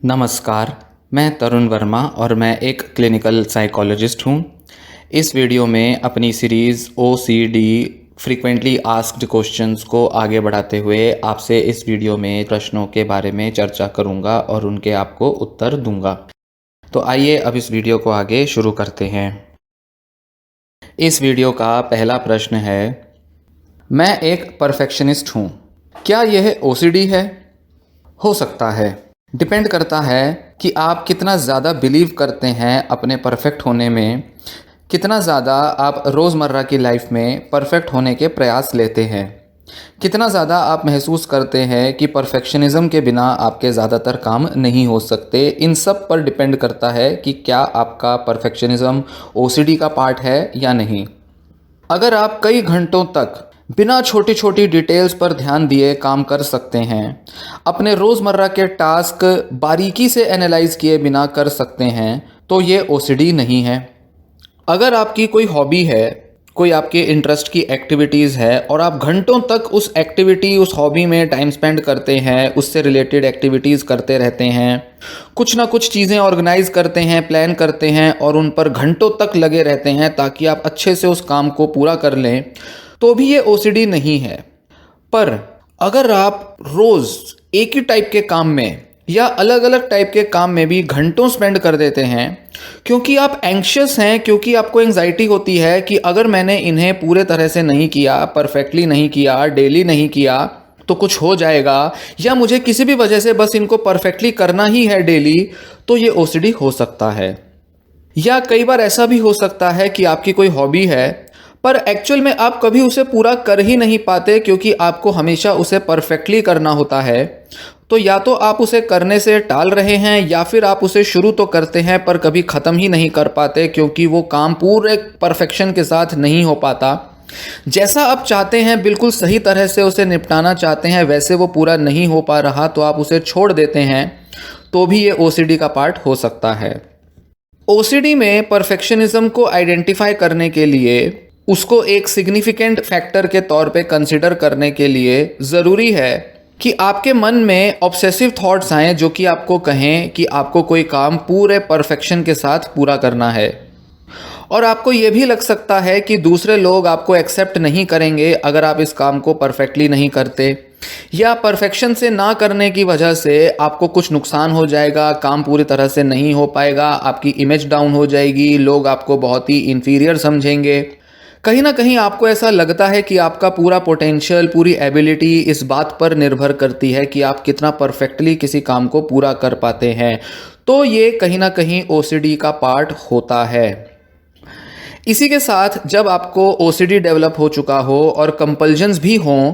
नमस्कार, मैं तरुण वर्मा और मैं एक क्लिनिकल साइकोलॉजिस्ट हूँ। इस वीडियो में अपनी series OCD frequently asked questions को आगे बढ़ाते हुए आपसे इस वीडियो में प्रश्नों के बारे में चर्चा करूँगा और उनके आपको उत्तर दूँगा। तो आइए अब इस वीडियो को आगे शुरू करते हैं। इस वीडियो का पहला प्रश्न है, मैं एक परफेक्शनिस्ट हूँ, क्या यह ओसीडी है? हो सकता है। डिपेंड करता है कि आप कितना ज़्यादा बिलीव करते हैं अपने परफेक्ट होने में, कितना ज़्यादा आप रोज़मर्रा की लाइफ में परफेक्ट होने के प्रयास लेते हैं, कितना ज़्यादा आप महसूस करते हैं कि परफेक्शनिज़म के बिना आपके ज़्यादातर काम नहीं हो सकते। इन सब पर डिपेंड करता है कि क्या आपका परफेक्शनिज़म ओसीडी का पार्ट है या नहीं। अगर आप कई घंटों तक बिना छोटी छोटी डिटेल्स पर ध्यान दिए काम कर सकते हैं, अपने रोज़मर्रा के टास्क बारीकी से एनालाइज किए बिना कर सकते हैं, तो ये ओसीडी नहीं है। अगर आपकी कोई हॉबी है, कोई आपके इंटरेस्ट की एक्टिविटीज़ है और आप घंटों तक उस एक्टिविटी उस हॉबी में टाइम स्पेंड करते हैं, उससे रिलेटेड एक्टिविटीज़ करते रहते हैं, कुछ ना कुछ चीज़ें ऑर्गेनाइज करते हैं, प्लान करते हैं और उन पर घंटों तक लगे रहते हैं ताकि आप अच्छे से उस काम को पूरा कर लें, तो भी ये ओसीडी नहीं है। पर अगर आप रोज़ एक ही टाइप के काम में या अलग अलग टाइप के काम में भी घंटों स्पेंड कर देते हैं क्योंकि आप एंग्शियस हैं, क्योंकि आपको एंग्जाइटी होती है कि अगर मैंने इन्हें पूरे तरह से नहीं किया, परफेक्टली नहीं किया, डेली नहीं किया तो कुछ हो जाएगा, या मुझे किसी भी वजह से बस इनको परफेक्टली करना ही है डेली, तो ये ओसीडी हो सकता है। या कई बार ऐसा भी हो सकता है कि आपकी कोई हॉबी है पर एक्चुअल में आप कभी उसे पूरा कर ही नहीं पाते क्योंकि आपको हमेशा उसे परफेक्टली करना होता है। तो या तो आप उसे करने से टाल रहे हैं या फिर आप उसे शुरू तो करते हैं पर कभी ख़त्म ही नहीं कर पाते क्योंकि वो काम पूरे परफेक्शन के साथ नहीं हो पाता। जैसा आप चाहते हैं, बिल्कुल सही तरह से उसे निपटाना चाहते हैं, वैसे वो पूरा नहीं हो पा रहा तो आप उसे छोड़ देते हैं, तो भी ये ओसीडी का पार्ट हो सकता है। ओसीडी में परफेक्शनिज्म को आइडेंटिफाई करने के लिए, उसको एक सिग्निफिकेंट फैक्टर के तौर पे कंसिडर करने के लिए ज़रूरी है कि आपके मन में ऑब्सेसिव थॉट्स आएँ जो कि आपको कहें कि आपको कोई काम पूरे परफेक्शन के साथ पूरा करना है। और आपको ये भी लग सकता है कि दूसरे लोग आपको एक्सेप्ट नहीं करेंगे अगर आप इस काम को परफेक्टली नहीं करते, या परफेक्शन से ना करने की वजह से आपको कुछ नुकसान हो जाएगा, काम पूरी तरह से नहीं हो पाएगा, आपकी इमेज डाउन हो जाएगी, लोग आपको बहुत ही इन्फीरियर समझेंगे। कहीं ना कहीं आपको ऐसा लगता है कि आपका पूरा पोटेंशियल, पूरी एबिलिटी इस बात पर निर्भर करती है कि आप कितना परफेक्टली किसी काम को पूरा कर पाते हैं। तो ये कहीं ना कहीं ओसीडी का पार्ट होता है। इसी के साथ जब आपको ओसीडी डेवलप हो चुका हो और कंपल्जन्स भी हों,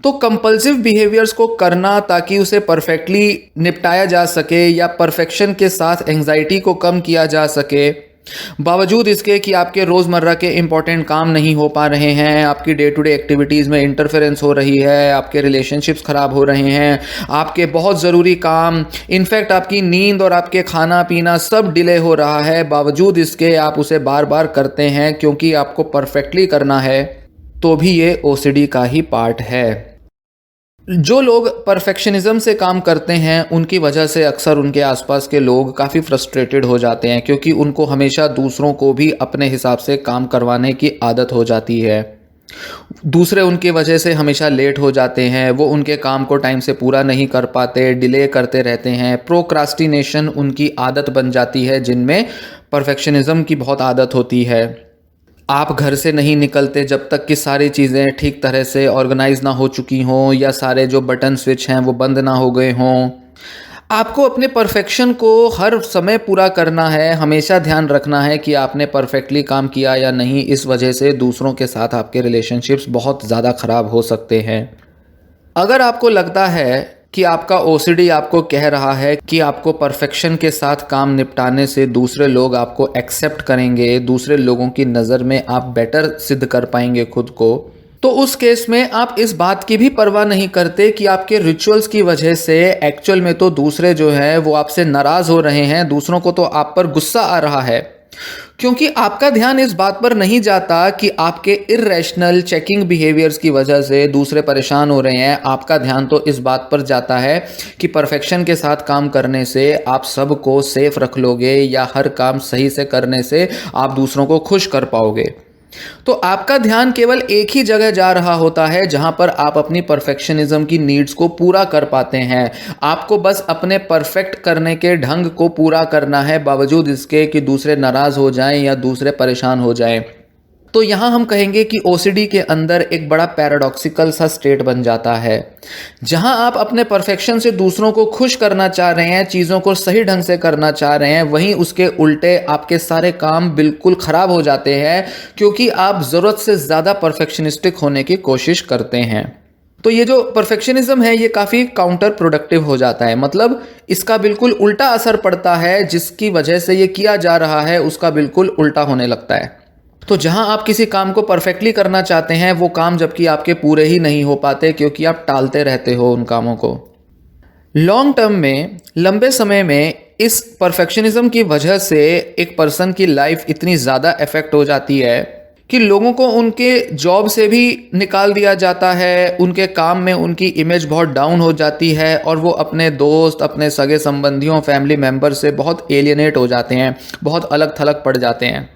तो कंपल्सिव बिहेवियर्स को करना ताकि उसे परफेक्टली निपटाया जा सके या परफेक्शन के साथ एंग्जाइटी को कम किया जा सके, बावजूद इसके कि आपके रोज़मर्रा के इंपॉर्टेंट काम नहीं हो पा रहे हैं, आपकी डे टू डे एक्टिविटीज़ में इंटरफेरेंस हो रही है, आपके रिलेशनशिप्स ख़राब हो रहे हैं, आपके बहुत ज़रूरी काम, इनफैक्ट आपकी नींद और आपके खाना पीना सब डिले हो रहा है, बावजूद इसके आप उसे बार बार करते हैं क्योंकि आपको परफेक्टली करना है, तो भी ये ओसीडी का ही पार्ट है। जो लोग परफेक्शनिज्म से काम करते हैं उनकी वजह से अक्सर उनके आसपास के लोग काफ़ी फ्रस्ट्रेटेड हो जाते हैं क्योंकि उनको हमेशा दूसरों को भी अपने हिसाब से काम करवाने की आदत हो जाती है। दूसरे उनकी वजह से हमेशा लेट हो जाते हैं, वो उनके काम को टाइम से पूरा नहीं कर पाते, डिले करते रहते हैं, प्रोक्रास्टिनेशन उनकी आदत बन जाती है जिनमें परफेक्शनिज्म की बहुत आदत होती है। आप घर से नहीं निकलते जब तक कि सारी चीज़ें ठीक तरह से ऑर्गेनाइज ना हो चुकी हों या सारे जो बटन स्विच हैं वो बंद ना हो गए हों। आपको अपने परफेक्शन को हर समय पूरा करना है, हमेशा ध्यान रखना है कि आपने परफेक्टली काम किया या नहीं। इस वजह से दूसरों के साथ आपके रिलेशनशिप्स बहुत ज़्यादा ख़राब हो सकते हैं। अगर आपको लगता है कि आपका ओसीडी आपको कह रहा है कि आपको परफेक्शन के साथ काम निपटाने से दूसरे लोग आपको एक्सेप्ट करेंगे, दूसरे लोगों की नज़र में आप बेटर सिद्ध कर पाएंगे खुद को, तो उस केस में आप इस बात की भी परवाह नहीं करते कि आपके रिचुअल्स की वजह से एक्चुअल में तो दूसरे जो हैं वो आपसे नाराज़ हो रहे हैं, दूसरों को तो आप पर गुस्सा आ रहा है, क्योंकि आपका ध्यान इस बात पर नहीं जाता कि आपके इर्रेशनल चेकिंग बिहेवियर्स की वजह से दूसरे परेशान हो रहे हैं। आपका ध्यान तो इस बात पर जाता है कि परफेक्शन के साथ काम करने से आप सबको सेफ रख लोगे या हर काम सही से करने से आप दूसरों को खुश कर पाओगे। तो आपका ध्यान केवल एक ही जगह जा रहा होता है जहां पर आप अपनी परफेक्शनिज्म की नीड्स को पूरा कर पाते हैं। आपको बस अपने परफेक्ट करने के ढंग को पूरा करना है, बावजूद इसके कि दूसरे नाराज हो जाएं या दूसरे परेशान हो जाएं। तो यहाँ हम कहेंगे कि ओसीडी के अंदर एक बड़ा पैराडॉक्सिकल सा स्टेट बन जाता है, जहाँ आप अपने परफेक्शन से दूसरों को खुश करना चाह रहे हैं, चीज़ों को सही ढंग से करना चाह रहे हैं, वहीं उसके उल्टे आपके सारे काम बिल्कुल ख़राब हो जाते हैं क्योंकि आप ज़रूरत से ज़्यादा परफेक्शनिस्टिक होने की कोशिश करते हैं। तो ये जो परफेक्शनिज्म है ये काफ़ी काउंटर प्रोडक्टिव हो जाता है, मतलब इसका बिल्कुल उल्टा असर पड़ता है, जिसकी वजह से ये किया जा रहा है उसका बिल्कुल उल्टा होने लगता है। तो जहां आप किसी काम को परफेक्टली करना चाहते हैं वो काम जबकि आपके पूरे ही नहीं हो पाते क्योंकि आप टालते रहते हो उन कामों को। लॉन्ग टर्म में, लंबे समय में इस परफेक्शनिज्म की वजह से एक पर्सन की लाइफ इतनी ज़्यादा इफेक्ट हो जाती है कि लोगों को उनके जॉब से भी निकाल दिया जाता है, उनके काम में उनकी इमेज बहुत डाउन हो जाती है और वो अपने दोस्त, अपने सगे संबंधियों, फैमिली मेम्बर से बहुत एलियनेट हो जाते हैं, बहुत अलग थलग पड़ जाते हैं।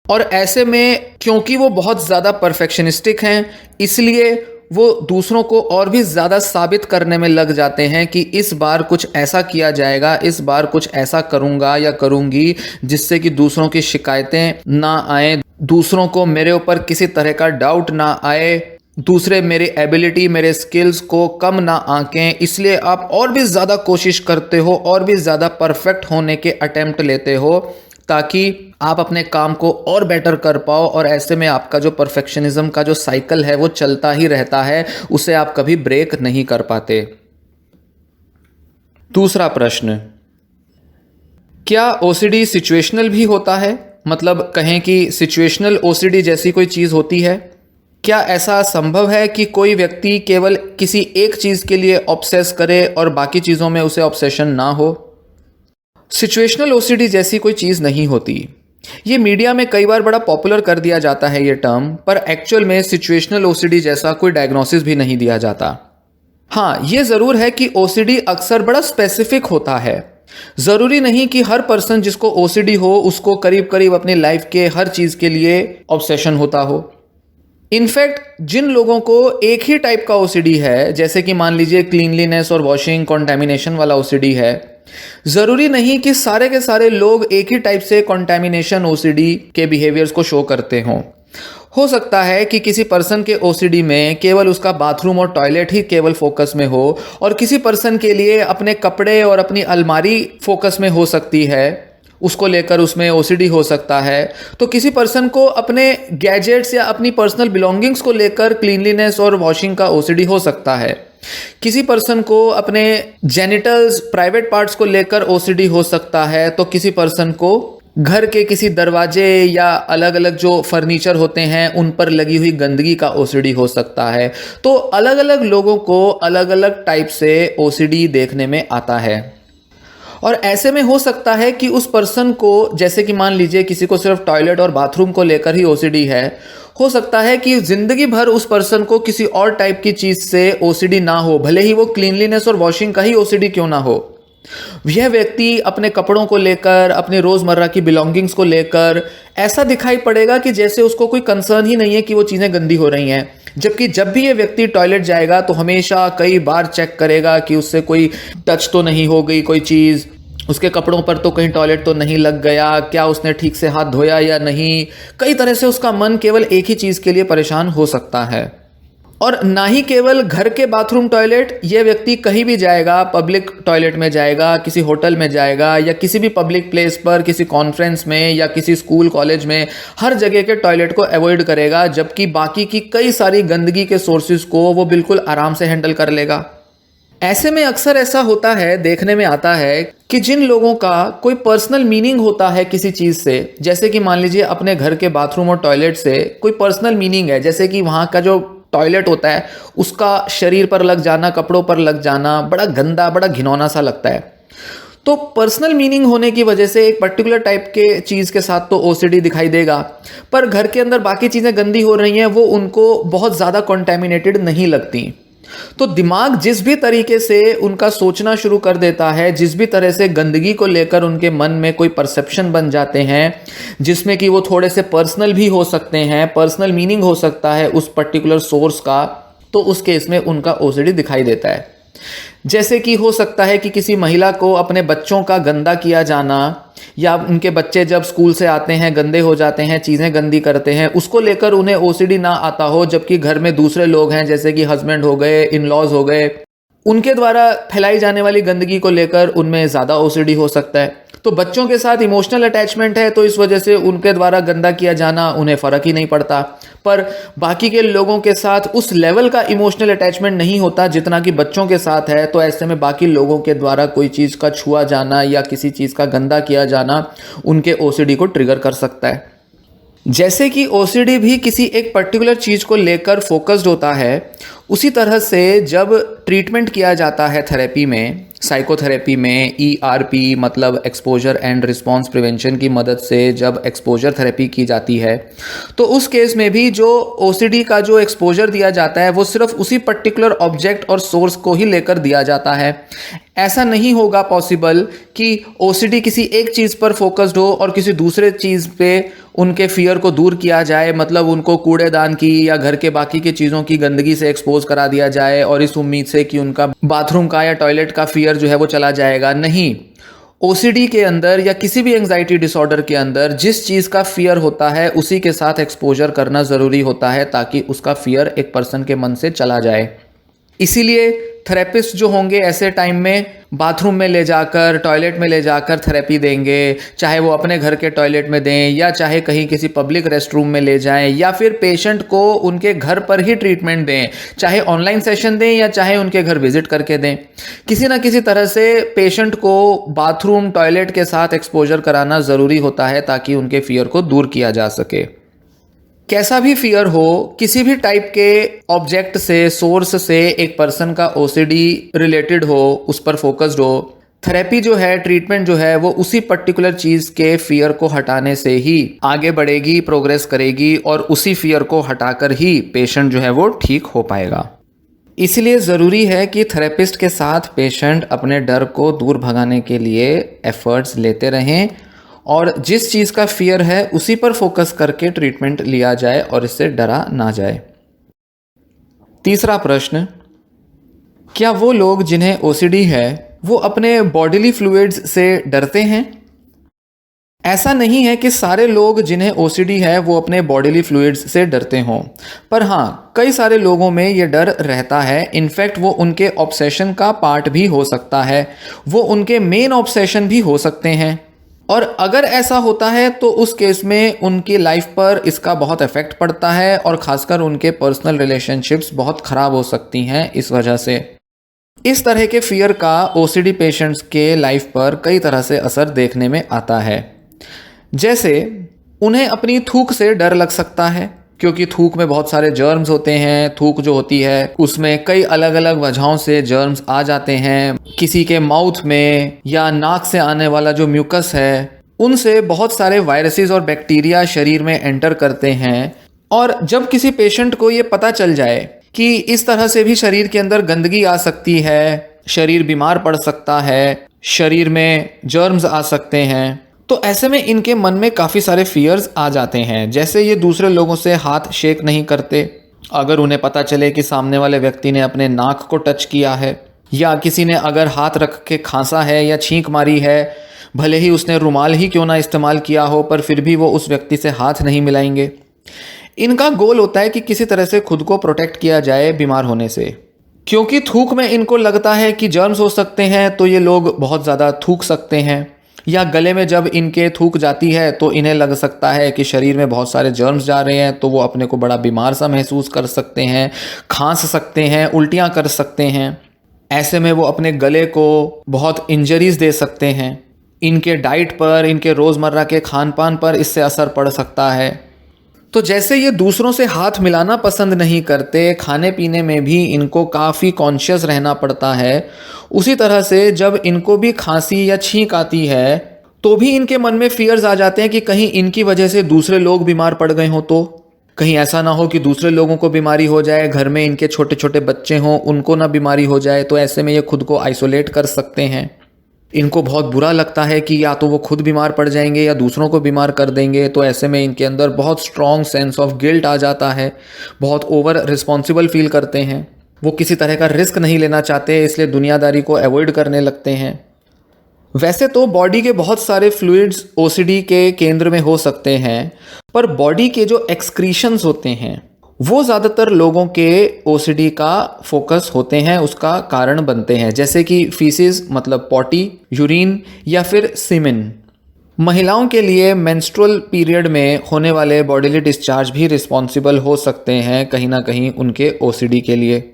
और ऐसे में क्योंकि वो बहुत ज़्यादा परफेक्शनिस्टिक हैं, इसलिए वो दूसरों को और भी ज़्यादा साबित करने में लग जाते हैं कि इस बार कुछ ऐसा किया जाएगा, इस बार कुछ ऐसा करूँगा या करूँगी जिससे कि दूसरों की शिकायतें ना आए, दूसरों को मेरे ऊपर किसी तरह का डाउट ना आए, दूसरे मेरी एबिलिटी, मेरे स्किल्स को कम ना आंकें। इसलिए आप और भी ज़्यादा कोशिश करते हो, और भी ज़्यादा परफेक्ट होने के अटेम्प्ट लेते हो ताकि आप अपने काम को और बेटर कर पाओ। और ऐसे में आपका जो परफेक्शनिज्म का जो साइकिल है वो चलता ही रहता है, उसे आप कभी ब्रेक नहीं कर पाते। दूसरा प्रश्न, क्या ओसीडी सिचुएशनल भी होता है? मतलब कहें कि सिचुएशनल ओसीडी जैसी कोई चीज़ होती है? क्या ऐसा संभव है कि कोई व्यक्ति केवल किसी एक चीज़ के लिए ऑब्सेस करे और बाकी चीज़ों में उसे ऑब्सेशन ना हो? सिचुएशनल ओसीडी जैसी कोई चीज़ नहीं होती। ये मीडिया में कई बार बड़ा पॉपुलर कर दिया जाता है ये टर्म, पर एक्चुअल में सिचुएशनल ओसीडी जैसा कोई डायग्नोसिस भी नहीं दिया जाता। हाँ, ये ज़रूर है कि ओसीडी अक्सर बड़ा स्पेसिफिक होता है। ज़रूरी नहीं कि हर पर्सन जिसको ओसीडी हो उसको करीब करीब अपनी लाइफ के हर चीज़ के लिए ऑब्सेशन होता हो। इनफैक्ट जिन लोगों को एक ही टाइप का ओसीडी है, जैसे कि मान लीजिए क्लीनलीनेस और वॉशिंग कॉन्टेमिनेशन वाला ओसीडी है, ज़रूरी नहीं कि सारे के सारे लोग एक ही टाइप से कॉन्टेमिनेशन ओसीडी के बिहेवियर्स को शो करते हों। हो सकता है कि किसी पर्सन के ओसीडी में केवल उसका बाथरूम और टॉयलेट ही केवल फोकस में हो, और किसी पर्सन के लिए अपने कपड़े और अपनी अलमारी फोकस में हो सकती है, उसको लेकर उसमें ओसीडी हो सकता है। तो किसी पर्सन को अपने गैजेट्स या अपनी पर्सनल बिलोंगिंग्स को लेकर क्लीनलीनेस और वॉशिंग का ओसीडी हो सकता है। किसी पर्सन को अपने जेनिटल्स, प्राइवेट पार्ट्स को लेकर ओसीडी हो सकता है। तो किसी पर्सन को घर के किसी दरवाजे या अलग अलग जो फर्नीचर होते हैं उन पर लगी हुई गंदगी का ओसीडी हो सकता है। तो अलग अलग लोगों को अलग अलग टाइप से ओसीडी देखने में आता है। और ऐसे में हो सकता है कि उस पर्सन को, जैसे कि मान लीजिए किसी को सिर्फ टॉयलेट और बाथरूम को लेकर ही ओसीडी है, हो सकता है कि जिंदगी भर उस पर्सन को किसी और टाइप की चीज से ओसीडी ना हो, भले ही वो क्लीनलीनेस और वॉशिंग का ही ओसीडी क्यों ना हो। यह व्यक्ति अपने कपड़ों को लेकर, अपने रोजमर्रा की बिलोंगिंग्स को लेकर ऐसा दिखाई पड़ेगा कि जैसे उसको कोई कंसर्न ही नहीं है कि वो चीजें गंदी हो रही हैं। जबकि जब भी ये व्यक्ति टॉयलेट जाएगा तो हमेशा कई बार चेक करेगा कि उससे कोई टच तो नहीं हो गई कोई चीज़, उसके कपड़ों पर तो कहीं टॉयलेट तो नहीं लग गया, क्या उसने ठीक से हाथ धोया या नहीं। कई तरह से उसका मन केवल एक ही चीज़ के लिए परेशान हो सकता है। और ना ही केवल घर के बाथरूम टॉयलेट, ये व्यक्ति कहीं भी जाएगा, पब्लिक टॉयलेट में जाएगा, किसी होटल में जाएगा या किसी भी पब्लिक प्लेस पर, किसी कॉन्फ्रेंस में या किसी स्कूल कॉलेज में, हर जगह के टॉयलेट को अवॉइड करेगा, जबकि बाकी की कई सारी गंदगी के सोर्सेज को वो बिल्कुल आराम से हैंडल कर लेगा। ऐसे में अक्सर ऐसा होता है, देखने में आता है कि जिन लोगों का कोई पर्सनल मीनिंग होता है किसी चीज़ से, जैसे कि मान लीजिए अपने घर के बाथरूम और टॉयलेट से कोई पर्सनल मीनिंग है, जैसे कि वहाँ का जो टॉयलेट होता है उसका शरीर पर लग जाना, कपड़ों पर लग जाना बड़ा गंदा, बड़ा घिनौना सा लगता है। तो पर्सनल मीनिंग होने की वजह से एक पर्टिकुलर टाइप के चीज़ के साथ तो ओसीडी दिखाई देगा, पर घर के अंदर बाकी चीज़ें गंदी हो रही हैं वो उनको बहुत ज़्यादा कॉन्टेमिनेटेड नहीं लगती। तो दिमाग जिस भी तरीके से उनका सोचना शुरू कर देता है, जिस भी तरह से गंदगी को लेकर उनके मन में कोई परसेप्शन बन जाते हैं जिसमें कि वो थोड़े से पर्सनल भी हो सकते हैं, पर्सनल मीनिंग हो सकता है उस पर्टिकुलर सोर्स का, तो उस केस में उनका ओसीडी दिखाई देता है। जैसे कि हो सकता है कि किसी महिला को अपने बच्चों का गंदा किया जाना, या उनके बच्चे जब स्कूल से आते हैं गंदे हो जाते हैं, चीज़ें गंदी करते हैं, उसको लेकर उन्हें ओसीडी ना आता हो, जबकि घर में दूसरे लोग हैं जैसे कि हस्बैंड हो गए, इन लॉज हो गए, उनके द्वारा फैलाई जाने वाली गंदगी को लेकर उनमें ज़्यादा ओसीडी हो सकता है। तो बच्चों के साथ इमोशनल अटैचमेंट है, तो इस वजह से उनके द्वारा गंदा किया जाना उन्हें फ़र्क ही नहीं पड़ता। पर बाकी के लोगों के साथ उस लेवल का इमोशनल अटैचमेंट नहीं होता जितना कि बच्चों के साथ है, तो ऐसे में बाकी लोगों के द्वारा कोई चीज़ का छुआ जाना या किसी चीज़ का गंदा किया जाना उनके ओसीडी को ट्रिगर कर सकता है। जैसे कि ओसीडी भी किसी एक पर्टिकुलर चीज़ को लेकर फोकस्ड होता है, उसी तरह से जब ट्रीटमेंट किया जाता है थेरेपी में, साइकोथेरेपी में, ERP मतलब एक्सपोजर एंड रिस्पॉन्स प्रिवेंशन की मदद से जब एक्सपोजर थेरेपी की जाती है, तो उस केस में भी जो ओसीडी का जो एक्सपोजर दिया जाता है वो सिर्फ उसी पर्टिकुलर ऑब्जेक्ट और सोर्स को ही लेकर दिया जाता है। ऐसा नहीं होगा पॉसिबल कि ओसीडी किसी एक चीज़ पर फोकस्ड हो और किसी दूसरे चीज़ पे उनके फियर को दूर किया जाए, मतलब उनको कूड़ेदान की या घर के बाकी की चीज़ों की गंदगी से एक्सपोज करा दिया जाए और इस उम्मीद से कि उनका बाथरूम का या टॉयलेट का फियर जो है वो चला जाएगा। नहीं, ओसीडी के अंदर या किसी भी एंजाइटी डिसऑर्डर के अंदर जिस चीज़ का फियर होता है उसी के साथ एक्सपोजर करना ज़रूरी होता है ताकि उसका फियर एक पर्सन के मन से चला जाए। इसीलिए थेरेपिस्ट जो होंगे ऐसे टाइम में बाथरूम में ले जाकर, टॉयलेट में ले जाकर थेरेपी देंगे, चाहे वो अपने घर के टॉयलेट में दें या चाहे कहीं किसी पब्लिक रेस्टरूम में ले जाएं, या फिर पेशेंट को उनके घर पर ही ट्रीटमेंट दें, चाहे ऑनलाइन सेशन दें या चाहे उनके घर विजिट करके दें। किसी ना किसी तरह से पेशेंट को बाथरूम, टॉयलेट के साथ एक्सपोजर कराना ज़रूरी होता है ताकि उनके फियर को दूर किया जा सके। कैसा भी फियर हो, किसी भी टाइप के ऑब्जेक्ट से, सोर्स से एक पर्सन का ओसीडी रिलेटेड हो, उस पर फोकस्ड हो, थेरेपी जो है, ट्रीटमेंट जो है वो उसी पर्टिकुलर चीज़ के फियर को हटाने से ही आगे बढ़ेगी, प्रोग्रेस करेगी और उसी फियर को हटाकर ही पेशेंट जो है वो ठीक हो पाएगा। इसलिए ज़रूरी है कि थेरेपिस्ट के साथ पेशेंट अपने डर को दूर भगाने के लिए एफर्ट्स लेते रहें और जिस चीज़ का फियर है उसी पर फोकस करके ट्रीटमेंट लिया जाए और इससे डरा ना जाए। तीसरा प्रश्न, क्या वो लोग जिन्हें ओसीडी है वो अपने बॉडीली फ्लूइड्स से डरते हैं? ऐसा नहीं है कि सारे लोग जिन्हें ओसीडी है वो अपने बॉडीली फ्लूइड्स से डरते हों, पर हाँ, कई सारे लोगों में ये डर रहता है। इनफैक्ट वो उनके ऑब्सेशन का पार्ट भी हो सकता है, वो उनके मेन ऑब्सेशन भी हो सकते हैं। और अगर ऐसा होता है तो उस केस में उनकी लाइफ पर इसका बहुत इफेक्ट पड़ता है और ख़ासकर उनके पर्सनल रिलेशनशिप्स बहुत ख़राब हो सकती हैं इस वजह से। इस तरह के फियर का ओसीडी पेशेंट्स के लाइफ पर कई तरह से असर देखने में आता है। जैसे उन्हें अपनी थूक से डर लग सकता है, क्योंकि थूक में बहुत सारे जर्म्स होते हैं। थूक जो होती है उसमें कई अलग अलग वजहों से जर्म्स आ जाते हैं। किसी के माउथ में या नाक से आने वाला जो म्यूकस है उनसे बहुत सारे वायरसेस और बैक्टीरिया शरीर में एंटर करते हैं। और जब किसी पेशेंट को ये पता चल जाए कि इस तरह से भी शरीर के अंदर गंदगी आ सकती है, शरीर बीमार पड़ सकता है, शरीर में जर्म्स आ सकते हैं, तो ऐसे में इनके मन में काफ़ी सारे फियर्स आ जाते हैं। जैसे ये दूसरे लोगों से हाथ शेक नहीं करते अगर उन्हें पता चले कि सामने वाले व्यक्ति ने अपने नाक को टच किया है, या किसी ने अगर हाथ रख के खांसा है या छींक मारी है, भले ही उसने रुमाल ही क्यों ना इस्तेमाल किया हो, पर फिर भी वो उस व्यक्ति से हाथ नहीं मिलाएंगे। इनका गोल होता है कि किसी तरह से खुद को प्रोटेक्ट किया जाए बीमार होने से, क्योंकि थूक में इनको लगता है कि जर्म्स हो सकते हैं, तो ये लोग बहुत ज़्यादा थूक सकते हैं। या गले में जब इनके थूक जाती है तो इन्हें लग सकता है कि शरीर में बहुत सारे जर्म्स जा रहे हैं, तो वो अपने को बड़ा बीमार सा महसूस कर सकते हैं, खांस सकते हैं, उल्टियाँ कर सकते हैं। ऐसे में वो अपने गले को बहुत इंजरीज दे सकते हैं। इनके डाइट पर, इनके रोज़मर्रा के खान पान पर इससे असर पड़ सकता है। तो जैसे ये दूसरों से हाथ मिलाना पसंद नहीं करते, खाने पीने में भी इनको काफ़ी कॉन्शियस रहना पड़ता है, उसी तरह से जब इनको भी खांसी या छींक आती है तो भी इनके मन में फियर्स आ जाते हैं कि कहीं इनकी वजह से दूसरे लोग बीमार पड़ गए हों, तो कहीं ऐसा ना हो कि दूसरे लोगों को बीमारी हो जाए, घर में इनके छोटे छोटे बच्चे हों उनको ना बीमारी हो जाए, तो ऐसे में ये खुद को आइसोलेट कर सकते हैं। इनको बहुत बुरा लगता है कि या तो वो खुद बीमार पड़ जाएंगे या दूसरों को बीमार कर देंगे, तो ऐसे में इनके अंदर बहुत स्ट्रॉन्ग सेंस ऑफ गिल्ट आ जाता है, बहुत ओवर रिस्पॉन्सिबल फील करते हैं, वो किसी तरह का रिस्क नहीं लेना चाहते, इसलिए दुनियादारी को अवॉइड करने लगते हैं। वैसे तो बॉडी के बहुत सारे फ्लूइड्स ओसीडी के केंद्र में हो सकते हैं, पर बॉडी के जो एक्सक्रीशंस होते हैं वो ज़्यादातर लोगों के ओसीडी का फोकस होते हैं, उसका कारण बनते हैं, जैसे कि फीसिस मतलब पॉटी, यूरिन या फिर सीमेन। महिलाओं के लिए मेंस्ट्रुअल पीरियड में होने वाले बॉडीली डिस्चार्ज भी रिस्पॉन्सिबल हो सकते हैं कहीं ना कहीं उनके ओसीडी के लिए।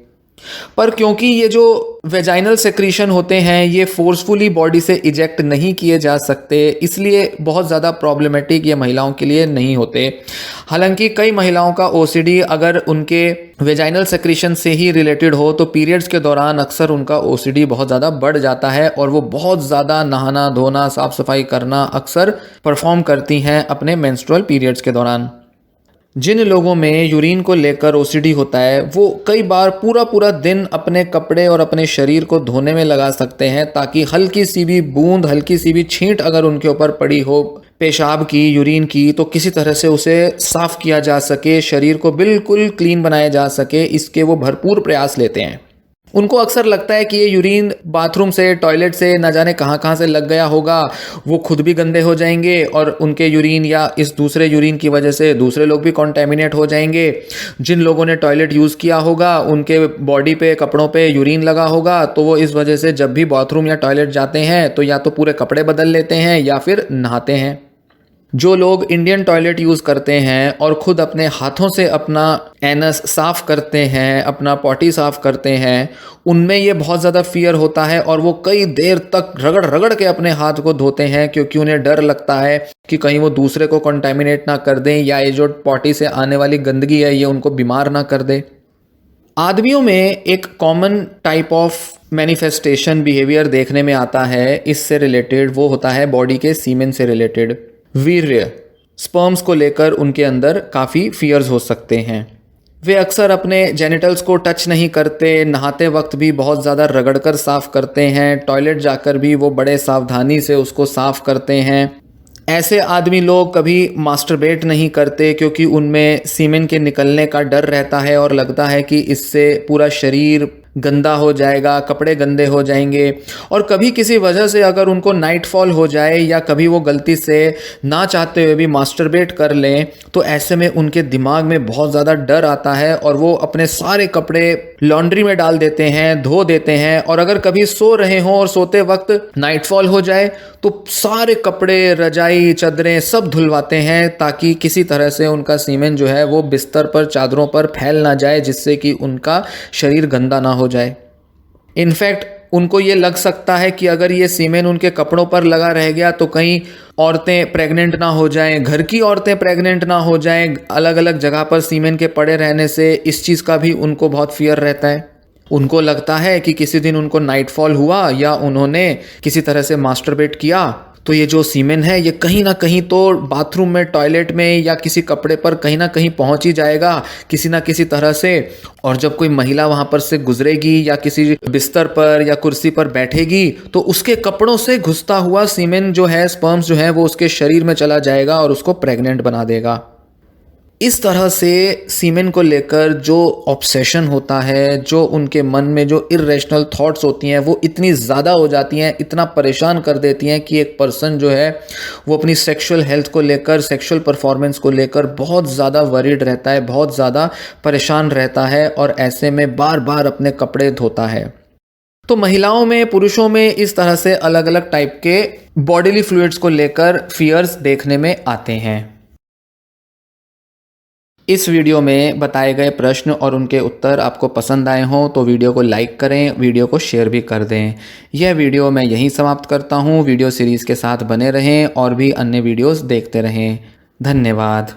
पर क्योंकि ये जो वेजाइनल सेक्रीशन होते हैं ये फोर्सफुली बॉडी से इजेक्ट नहीं किए जा सकते, इसलिए बहुत ज़्यादा प्रॉब्लमेटिक ये महिलाओं के लिए नहीं होते। हालांकि कई महिलाओं का ओसीडी अगर उनके वेजाइनल सेक्रीशन से ही रिलेटेड हो तो पीरियड्स के दौरान अक्सर उनका ओसीडी बहुत ज़्यादा बढ़ जाता है और वो बहुत ज़्यादा नहाना धोना साफ़ सफाई करना अक्सर परफॉर्म करती हैं अपने मेंस्ट्रुअल पीरियड्स के दौरान। जिन लोगों में यूरिन को लेकर ओसीडी होता है वो कई बार पूरा पूरा दिन अपने कपड़े और अपने शरीर को धोने में लगा सकते हैं, ताकि हल्की सी भी बूंद, हल्की सी भी छींट अगर उनके ऊपर पड़ी हो पेशाब की, यूरिन की, तो किसी तरह से उसे साफ़ किया जा सके, शरीर को बिल्कुल क्लीन बनाया जा सके, इसके वो भरपूर प्रयास लेते हैं। उनको अक्सर लगता है कि ये यूरिन बाथरूम से, टॉयलेट से न जाने कहाँ से लग गया होगा, वो खुद भी गंदे हो जाएंगे और उनके यूरिन या इस दूसरे यूरिन की वजह से दूसरे लोग भी कॉन्टेमिनेट हो जाएंगे। जिन लोगों ने टॉयलेट यूज़ किया होगा उनके बॉडी पे, कपड़ों पे यूरिन लगा होगा, तो वो इस वजह से जब भी बाथरूम या टॉयलेट जाते हैं तो या तो पूरे कपड़े बदल लेते हैं या फिर नहाते हैं। जो लोग इंडियन टॉयलेट यूज़ करते हैं और ख़ुद अपने हाथों से अपना एनस साफ़ करते हैं, अपना पॉटी साफ़ करते हैं, उनमें ये बहुत ज़्यादा फियर होता है और वो कई देर तक रगड़ रगड़ के अपने हाथ को धोते हैं, क्योंकि उन्हें डर लगता है कि कहीं वो दूसरे को कंटामिनेट ना कर दें या ये जो पॉटी से आने वाली गंदगी है ये उनको बीमार ना कर दे। आदमियों में एक common type of manifestation behaviour देखने में आता है, इससे रिलेटेड वो होता है बॉडी के सीमेन से रिलेटेड। वीर्य, स्पर्म्स को लेकर उनके अंदर काफ़ी फियर्स हो सकते हैं। वे अक्सर अपने जेनिटल्स को टच नहीं करते, नहाते वक्त भी बहुत ज़्यादा रगड़कर साफ़ करते हैं, टॉयलेट जाकर भी वो बड़े सावधानी से उसको साफ़ करते हैं। ऐसे आदमी लोग कभी मास्टरबेट नहीं करते क्योंकि उनमें सीमेन के निकलने का डर रहता है और लगता है कि इससे पूरा शरीर गंदा हो जाएगा, कपड़े गंदे हो जाएंगे। और कभी किसी वजह से अगर उनको नाइटफॉल हो जाए या कभी वो गलती से ना चाहते हुए भी मास्टरबेट कर लें तो ऐसे में उनके दिमाग में बहुत ज़्यादा डर आता है और वो अपने सारे कपड़े लॉन्ड्री में डाल देते हैं, धो देते हैं। और अगर कभी सो रहे हों और सोते वक्त नाइटफॉल हो जाए तो सारे कपड़े, रजाई, चादरें सब धुलवाते हैं ताकि किसी तरह से उनका सीमेन जो है वो बिस्तर पर, चादरों पर फैल ना जाए, जिससे कि उनका शरीर गंदा ना हो जाए। इनफैक्ट उनको ये लग सकता है कि अगर ये सीमेन उनके कपड़ों पर लगा रह गया तो कहीं औरतें प्रेग्नेंट ना हो जाएं, घर की औरतें प्रेग्नेंट ना हो जाएं, अलग अलग जगह पर सीमेन के पड़े रहने से। इस चीज़ का भी उनको बहुत फियर रहता है। उनको लगता है कि किसी दिन उनको नाइटफॉल हुआ या उन्होंने किसी तरह से मास्टरबेट किया तो ये जो सीमेन है ये कहीं ना कहीं तो बाथरूम में, टॉयलेट में या किसी कपड़े पर कहीं ना कहीं पहुंच ही जाएगा किसी ना किसी तरह से। और जब कोई महिला वहां पर से गुजरेगी या किसी बिस्तर पर या कुर्सी पर बैठेगी तो उसके कपड़ों से घुसता हुआ सीमेन जो है, स्पर्म्स जो है, वो उसके शरीर में चला जाएगा और उसको प्रेग्नेंट बना देगा। इस तरह से सीमेन को लेकर जो ऑब्सेशन होता है, जो उनके मन में जो इर्रेशनल थॉट्स होती हैं वो इतनी ज़्यादा हो जाती हैं, इतना परेशान कर देती हैं कि एक पर्सन जो है वो अपनी सेक्सुअल हेल्थ को लेकर, सेक्सुअल परफॉर्मेंस को लेकर बहुत ज़्यादा वरीड रहता है, बहुत ज़्यादा परेशान रहता है और ऐसे में बार बार अपने कपड़े धोता है। तो महिलाओं में, पुरुषों में इस तरह से अलग अलग टाइप के बॉडीली फ्लूइड्स को लेकर फियर्स देखने में आते हैं। इस वीडियो में बताए गए प्रश्न और उनके उत्तर आपको पसंद आए हों तो वीडियो को लाइक करें, वीडियो को शेयर भी कर दें। यह वीडियो मैं यहीं समाप्त करता हूं। वीडियो सीरीज़ के साथ बने रहें और भी अन्य वीडियोस देखते रहें। धन्यवाद।